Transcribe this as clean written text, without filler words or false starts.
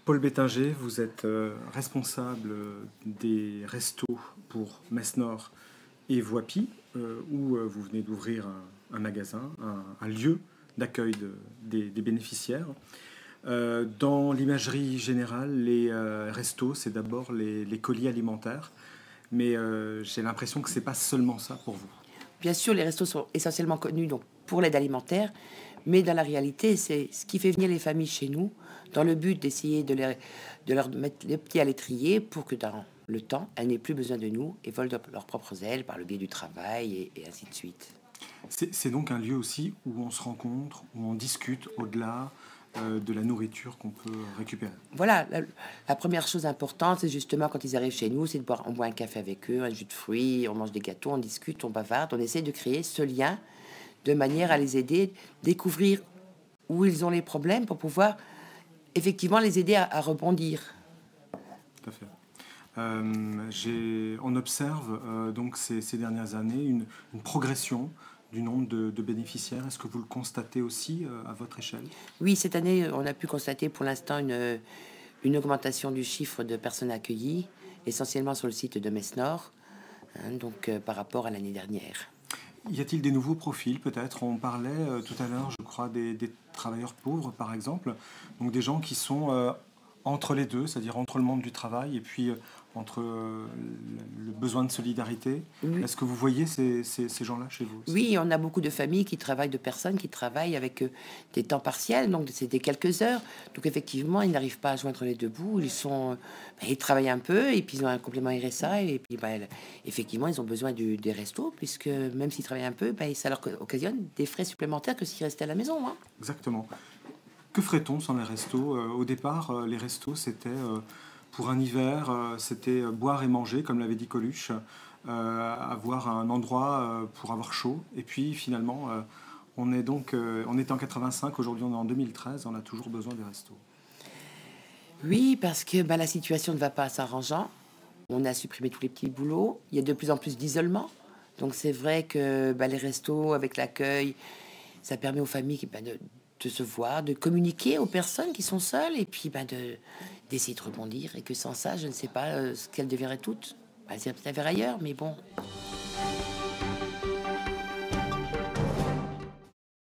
Paul Bétinger, vous êtes responsable des restos pour Metz Nord et Voipy, où vous venez d'ouvrir un magasin, un lieu d'accueil des bénéficiaires. Dans l'imagerie générale, les restos, c'est d'abord les colis alimentaires, mais j'ai l'impression que c'est pas seulement ça pour vous. Bien sûr, les restos sont essentiellement connus donc, pour l'aide alimentaire, mais dans la réalité, c'est ce qui fait venir les familles chez nous, dans le but d'essayer de leur mettre les pieds à l'étrier pour que dans le temps, elles n'aient plus besoin de nous et volent de leurs propres ailes par le biais du travail et ainsi de suite. C'est donc un lieu aussi où on se rencontre, où on discute au-delà de la nourriture qu'on peut récupérer. Voilà, la première chose importante, c'est justement quand ils arrivent chez nous, c'est de boire, on boit un café avec eux, un jus de fruits, on mange des gâteaux, on discute, on bavarde, on essaie de créer ce lien de manière à les aider, découvrir où ils ont les problèmes pour pouvoir effectivement les aider à rebondir. Tout à fait. On observe donc ces dernières années une progression du nombre de bénéficiaires. Est-ce que vous le constatez aussi à votre échelle? Oui, cette année, on a pu constater pour l'instant une augmentation du chiffre de personnes accueillies, essentiellement sur le site de Metz Nord, hein, donc par rapport à l'année dernière. Y a-t-il des nouveaux profils peut-être? On parlait tout à l'heure, je crois, des travailleurs pauvres, par exemple. Donc des gens qui sont entre les deux, c'est-à-dire entre le monde du travail et puis entre le besoin de solidarité. Oui. Est-ce que vous voyez ces gens-là chez vous aussi? Oui, on a beaucoup de familles qui travaillent, de personnes qui travaillent avec des temps partiels, donc c'est des quelques heures. Donc effectivement, ils n'arrivent pas à joindre les deux bouts. Ils travaillent un peu et puis ils ont un complément RSA et puis effectivement, ils ont besoin des restos puisque même s'ils travaillent un peu, ça leur occasionne des frais supplémentaires que s'ils restaient à la maison, hein. Exactement. Que ferait-on sans les restos? Au départ, les restos, c'était pour un hiver, c'était boire et manger, comme l'avait dit Coluche, avoir un endroit pour avoir chaud. Et puis finalement, on était en 85, aujourd'hui on est en 2013, on a toujours besoin des restos. Oui, parce que la situation ne va pas s'arrangeant. On a supprimé tous les petits boulots. Il y a de plus en plus d'isolement. Donc c'est vrai que les restos avec l'accueil, ça permet aux familles de se voir, de communiquer aux personnes qui sont seules et puis d'essayer de rebondir. Et que sans ça, je ne sais pas ce qu'elles deviendraient toutes. Elles iraient peut-être vers ailleurs, mais bon.